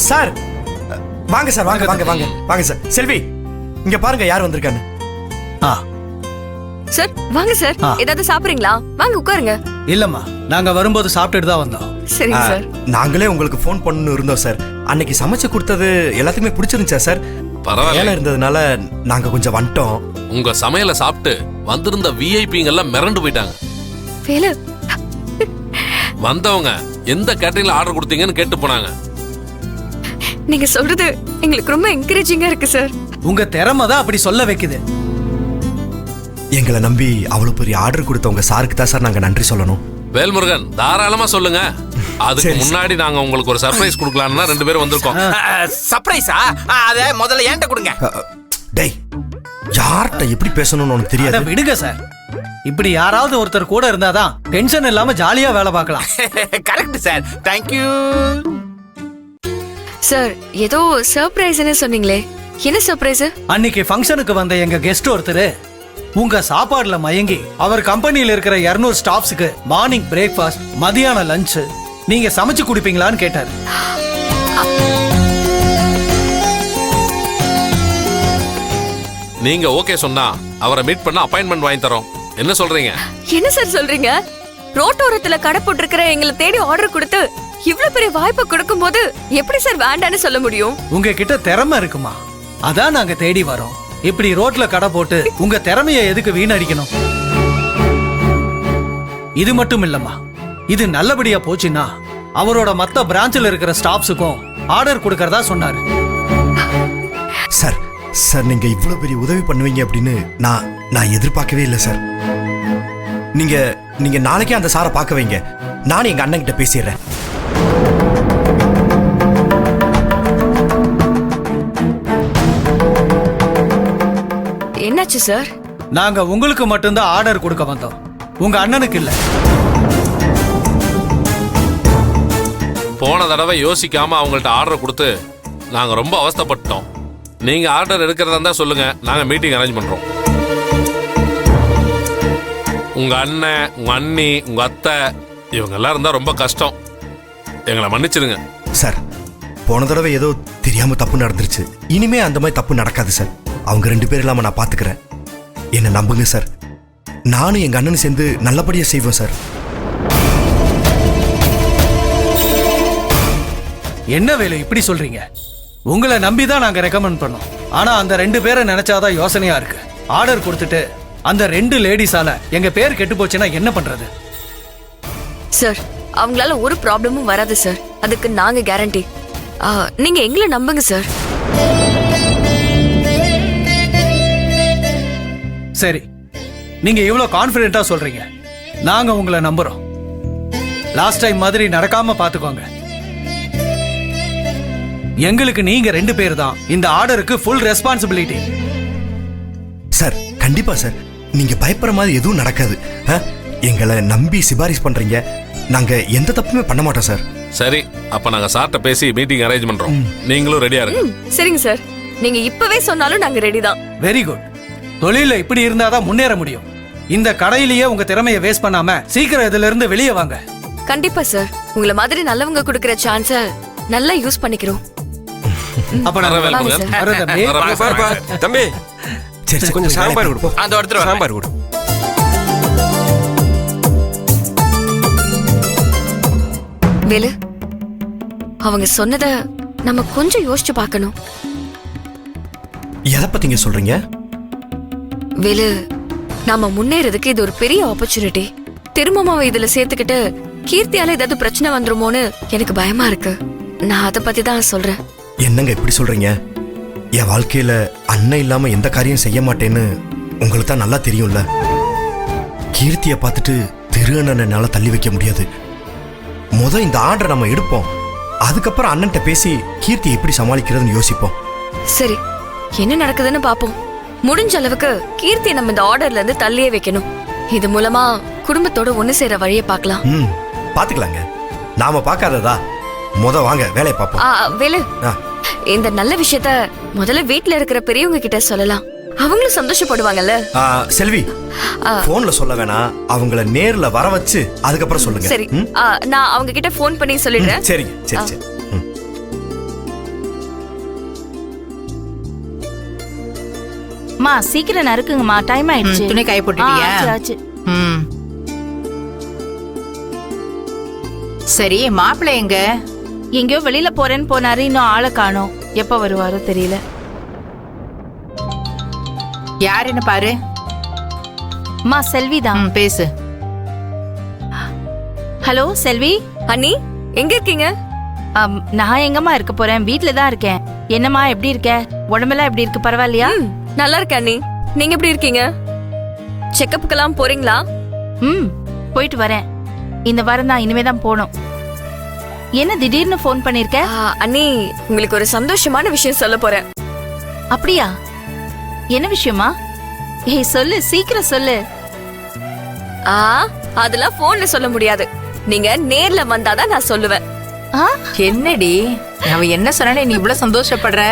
Sir வாங்க sir, வாங்க வாங்க வாங்க வாங்க சார். செல்வி, இங்க பாருங்க யார் வந்திருக்கான்னு. சார் வாங்க சார். ஏதாவது சாப்பிடுறீங்களா? வாங்க உட்காருங்க. இல்லம்மா, நாங்க வரும்போது சாப்பிட்டுட்டு தான் வந்தோம். சரிங்க சார். நாங்களே உங்களுக்கு ஃபோன் பண்ணணும்னு இருந்தோம் சார். அன்னைக்கு சமைச்சு கொடுத்தது எல்லாத்துக்குமே பிடிச்சிருந்துச்சா சார்? பரவாயில்ல இருந்ததுனால நாங்க கொஞ்சம் வந்துட்டோம். உங்க சமையல சாப்பிட்டு வந்திருந்த விஐபிங்க எல்லாம் மிரண்டு போயிட்டாங்க. வேலு, வந்தவங்க எந்த கேட்டரிங்ல ஆர்டர் கொடுத்தீங்கன்னு கேட்டு போனாங்க. நீங்க சொல்றது எங்களுக்கு ரொம்ப என்கரேஜிங்கா இருக்கு சார். உங்க திறமை தான் அப்படி சொல்ல வைக்குது. எங்களை நம்பி அவ்வளவு பெரிய ஆர்டர் கொடுத்த உங்க சாருக்கு தான் சார் நாங்க நன்றி சொல்லணும். வேல்முருகன், தாராளமா சொல்லுங்க. அதுக்கு முன்னாடி நாங்க உங்களுக்கு ஒரு சர்ப்ரைஸ் கொடுக்கலாம்னா 2 பேரும் வந்திருக்கோம். சர்ப்ரைஸா? அத முதல்ல ஏன்ட்ட கொடுங்க. டேய், யார்கிட்ட எப்படி பேசணும்னு உனக்கு தெரியாது. விடுங்க சார். இப்படி யாராவது ஒருத்தர் கூட இருந்தாதான் டென்ஷன் இல்லாம ஜாலியா வேலை பார்க்கலாம். Correct sir. Thank you sir. ஏதோ சர்ப்ரைஸ்னு சொன்னீங்களே, என்ன சர்ப்ரைஸ்? அன்னைக்கு ஃபங்க்ஷனுக்கு வந்த எங்க கெஸ்ட் ஒருத்தர் உங்க சாப்பாடுல மயங்கி அவர் கம்பெனியில இருக்கிற 200 ஸ்டாஃப்ஸ்க்கு மார்னிங் பிரேக்ஃபாஸ்ட், மதியான லஞ்ச் நீங்க சமைச்சு குடிப்பீங்களான்னு கேட்டாரு. நீங்க ஓகே சொன்னா அவரை மீட் பண்ண அப்பாயின்மெண்ட் வாங்கி தரோம். என்ன சொல்றீங்க? என்ன சார் சொல்றீங்க? ரோட்டோரத்துல கடை போட்டிருக்கிற எங்களை தேடி ஆர்டர் கொடுத்து இவ்வளவு பெரிய வாய்ப்பை கொடுக்கும் போது எப்படி சார் வேண்டான்னு சொல்ல முடியும்? உங்க கிட்ட திறமை இருக்குமா, அதான் நாங்க தேடி வரோம். இப்படி ரோட்ல கடை போட்டு உங்க திறமைய எதுக்கு வீணடிக்கணும்? இது மட்டும் இல்லம்மா, இது நல்லபடியா போச்சுன்னா அவரோட மத்த பிரான்ச்ல இருக்கிற ஸ்டாஃப்ஸுக்கும் ஆர்டர் கொடுக்கறதா சொன்னாரு. சார் சார், நீங்க இவ்வளவு பெரிய உதவி பண்ணுவீங்க அப்படின்னு நான் எதிர்பார்க்கவே இல்லை சார். நீங்க நாளைக்கே அந்த சாரை பார்க்க வைங்க. நான் எங்க அண்ணன் கிட்ட பேசிடுறேன். என்னாச்சு சார்? நாங்க உங்களுக்கு மட்டும்தான் ஆர்டர் கொடுக்க வந்தோம், உங்க அண்ணனுக்கு இல்ல. போன தடவை யோசிக்காம அவங்கள்ட்ட ஆர்டர் கொடுத்து நாங்க ரொம்ப அவஸ்தைப்பட்டோம். நீங்க ஆர்டர் எடுக்கிறதா இருந்தா சொல்லுங்க, நாங்க மீட்டிங் அரேஞ்ச் பண்றோம். உங்க அண்ணன், உங்க அண்ணி, உங்க அத்தை இவங்க எல்லாம் இருந்தா ரொம்ப கஷ்டம். எங்களை மன்னிச்சிருங்க சார். போன தடவை ஏதோ தெரியாம தப்பு நடந்துருச்சு. இனிமே அந்த மாதிரி தப்பு நடக்காது சார். அவங்க 2 பேர் இல்லாம நான் பாத்துக்கிறேன். என்ன நம்புங்க சார். நானும் எங்க அண்ணனும் சேர்ந்து நல்லபடியா செய்வோம் சார். என்ன வேலை இப்படி சொல்றீங்க? உங்களை நம்பிதான் நாங்க ரெக்கமெண்ட் பண்ணோம். ஆனா அந்த 2 பேரை நினைச்சாதான் யோசனையா இருக்கு. ஆர்டர் கொடுத்துட்டு அந்த 2 லேடிஸால எங்க பேர் கெட்டு போச்சுன்னா என்ன பண்றது? சார், அவங்களால ஒரு ப்ராப்ளமும் வராது சார். அதுக்கு நாங்க கேரண்டி. நீங்க எங்களை நம்புங்க சார். சரி, நீங்க இவ்வளவு கான்பிடென்ட்டா சொல்றீங்க, நாங்க உங்களை நம்புறோம். லாஸ்ட் டைம் மாதிரி நடக்காம பாத்துக்கோங்க. எங்களுக்கு நீங்க 2 பேர் தான் இந்த ஆர்டருக்கு ஃபுல் ரெஸ்பான்சிபிலிட்டி. சார் கண்டிப்பா சார். நீங்க பயப்படுற மாதிரி எதுவும் நடக்காது. எங்களை நம்பி சிபாரிசு பண்றீங்க. நாங்க எந்த தப்புமே பண்ண மாட்டோம் சார். சரி, அப்ப நாங்க சார்ட்ட பேசி மீட்டிங் அரேஞ்ச் பண்றோம். நீங்களும் ரெடியா இருங்க. சரிங்க சார். நீங்க இப்பவே சொன்னாலும் நாங்க ரெடி தான். Very good. தொழில இப்படி இருந்தாதான் முன்னேற முடியும். இந்த கடையிலேயே உங்க திறமையை வேஸ்ட் பண்ணாம சீக்கிரம் இதுல இருந்து வெளியே வாங்க. கண்டிப்பா சார். உங்களை மாதிரி நல்லவங்க கொடுக்கிற சான்ஸ நல்லா யூஸ் பண்ணிக்கிறோம். அப்ப நான் தம்பி, சரி கொஞ்சம் சாம்பார் கொடு. அந்த இடத்துல சாம்பார் கொடு. வேலு, அவங்க சொன்னத நம்ம கொஞ்சம் யோசிச்சு பார்க்கணும். எதை பத்திங்க சொல்றீங்க? வேலு, நாம முன்னேறதுக்கு இது ஒரு பெரிய ஆப்பர்ச்சுனிட்டி. திரும்பவும் இதுல சேர்த்துக்கிட்டு கீர்த்தியால ஏதாவது பிரச்சனை வந்துருமோன்னு எனக்கு பயமா இருக்கு. நான் அதை பத்தி தான் சொல்றேன். என்னங்க இப்படி சொல்றீங்க? என் வாழ்க்கையில அண்ணன் இல்லாம எந்த காரியம் செய்ய மாட்டேன்னு உங்களுக்கு தான் நல்லா தெரியும்ல. கீர்த்திய பார்த்துட்டு திரு அண்ணன் என்னால தள்ளி வைக்க முடியாது. இந்த ஆர்டர் நம்ம எடுப்போம். அதுக்கப்புறம் அண்ணன்ட்ட பேசி கீர்த்தி எப்படி சமாளிக்கிறதுன்னு யோசிப்போம். சரி, என்ன நடக்குதுன்னு பாப்போம். முடிஞ்ச அளவுக்கு கீர்த்தி நம்ம இந்த ஆர்டர்ல இருந்து தள்ளியே வைக்கணும். இது மூலமா குடும்பத்தோட ஒண்ணு சேர வழியை பார்க்கலாம். பாத்துக்கலாங்க. நாம பார்க்காததா? வாங்க வேலையை பார்ப்போம். வேலு, இந்த நல்ல விஷயத்த முதல்ல வீட்டுல இருக்கிற பெரியவங்க கிட்ட சொல்லலாம். அவங்களும் சந்தோஷப்படுவாங்கல்ல. செல்வி, போன்ல சொல்ல வேணாம். அவங்கள நேர்ல வர வச்சு அதுக்கப்புறம் சொல்லுங்க. சரி, நான் அவங்க கிட்ட போன் பண்ணி சொல்லிடுறேன். சரிங்க, சரி சரி. மா சீக்கிரம் நறுக்குங்கம்மா, டைம் ஆயிடுச்சு. துணி காய போட்டுட்டியா? ஆச்சு, ஆச்சு. ம். சரி, மாப்பிள்ளை எங்க? எங்கேயோ வெளியில போறேன்னு போனாரு, இன்னும் ஆளை காணோம். எப்ப வருவாரோ தெரியல. யாருன்னு பாரு. மா செல்விதான். பேசு. ஹலோ செல்வி. அண்ணி எங்க இருக்கீங்க? நான் எங்கம்மா இருக்க போறேன், வீட்ல தான் இருக்கேன். என்னம்மா எப்படி இருக்க? உடம்பெல்லாம் எப்படி இருக்கு, பரவாயில்லையா? நல்லா இருக்கேன் அண்ணி. நீங்க எப்படி இருக்கீங்க? செக்கப்புக்கெல்லாம் போறீங்களா? போயிட்டு வரேன். இந்த வாரம் தான், இனிமே தான் போகணும். என்ன திடீர்னு ஃபோன் பண்ணிருக்க? அண்ணி உங்களுக்கு ஒரு சந்தோஷமான விஷயம் சொல்ல போறேன். அப்படியா? என்ன விஷயமா? ஏய் சொல்லு, சீக்கிரம் சொல்லு. அதெல்லாம் போன்ல சொல்ல முடியாது. நீங்க நேர்ல வந்தாதான் நான் சொல்லுவேன். என்னடி அவ என்ன சொன்னானே நீ இவ்வளவு சந்தோஷப்படுற?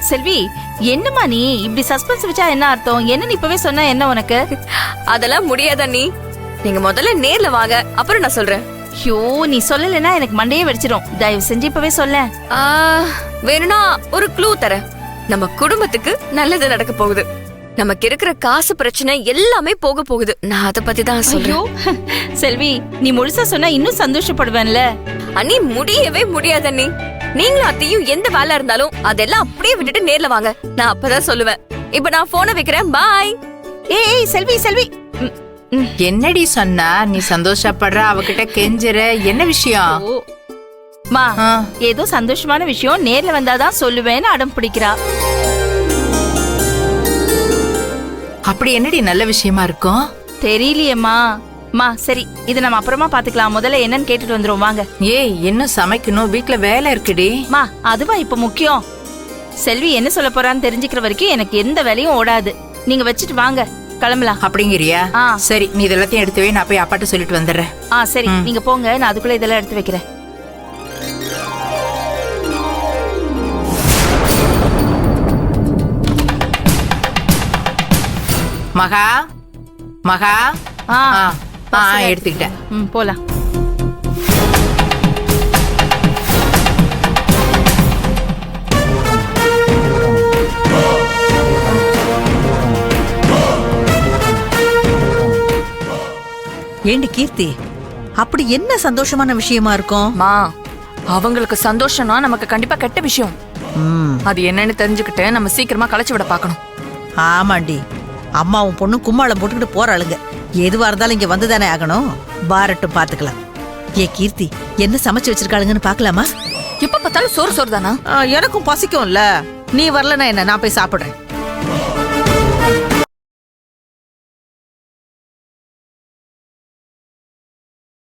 செல்வி, என்னம்மா நீ இப்படி சஸ்பென்ஸ் வச்சா என்ன அர்த்தம்? என்ன நீ இப்பவே சொன்னா என்ன உனக்கு? அதெல்லாம் முடியாது அண்ணி. நீங்க முதல்ல நேர்ல வாங்க, அப்புறம் நான் சொல்றேன். ஐயோ, நீ சொல்லலைன்னா எனக்கு மண்டையே வெடிச்சிடும். தயவு செஞ்சு இப்பவே சொல்ல. வேணும்னா ஒரு க்ளூ தரேன். நம்ம குடும்பத்துக்கு நல்லது நடக்க போகுது. நமக்கு இருக்கிற காசு பிரச்சனை எல்லாமே போக போகுது. நான் அத பத்தி தான் சொல்றேன். செல்வி, நீ முழுசா சொன்னா இன்னும் சந்தோஷப்படுவேன்ல. அண்ணி முடியவே முடியாது அண்ணி. நீங்களும் அத்தையும் எந்த வேலை இருந்தாலும் அதெல்லாம் அப்படியே விட்டுட்டு நேர்ல வாங்க. நான் அப்பதான் சொல்லுவேன். இப்ப நான் போனை வைக்கிறேன். பாய். ஏய் செல்வி, செல்வி. என்னடி சொன்னா? நீ சந்தோஷப்படுற, அவகிட்ட கெஞ்சுற, என்ன விஷயம்? மா, ஏதோ சந்தோஷமான விஷயம், நேர்ல வந்தாதான் சொல்லுவேன்னு அடம் பிடிக்கிறா. அப்படி என்னடி நல்ல விஷயமா இருக்கும்? தெரியலையேம்மா. மா சரி, இது நம்ம அப்புறமா பாத்துக்கலாம். முதல்ல என்னன்னு கேட்டுட்டு வந்துரும் வாங்க. ஏய், இன்னும் சமைக்கணும், வீட்ல வேலை இருக்குடி. மா, அதுவா இப்ப முக்கியம்? செல்வி என்ன சொல்ல போறான்னு தெரிஞ்சுக்கிற வரைக்கும் எனக்கு எந்த வேலையும் ஓடாது. நீங்க வச்சுட்டு வாங்க, கிளம்பலாம். அப்படிங்கிறியா? சரி, நீ இதெல்லாத்தையும் எடுத்து வை, நான் போய் அப்பாட்ட சொல்லிட்டு வந்துடுறேன். சரி, நீங்க போங்க, நான் அதுக்குள்ள இதெல்லாம் எடுத்து வைக்கிறேன். மகா, மகா. எடுத்துக்கிட்டேன். போலாம். ஏண்டி கீர்த்தி, அப்படி என்ன சந்தோஷமான விஷயமா இருக்கும்? அவங்களுக்கு சந்தோஷம்னா நமக்கு கண்டிப்பா கெட்ட விஷயம். அது என்னன்னு தெரிஞ்சுக்கிட்டு நம்ம சீக்கிரமா களைச்சு விட பாக்கணும். ஆமாண்டி, அம்மாவும் பொண்ணும் கும்மாளம் போட்டுக்கிட்டு போறாளுங்க. எதுவா இருந்தாலும் இங்க வந்துதானே ஆகணும். பாரட்டும், பாத்துக்கலாம். ஏ கீர்த்தி, என்ன சமைச்சு வச்சிருக்காளுங்கன்னு பாக்கலாமா? எப்ப பார்த்தாலும் சோறு தானா? எனக்கும் பசிக்கும்ல. நீ வரலன்னா என்ன, நான் போய் சாப்பிடுறேன்.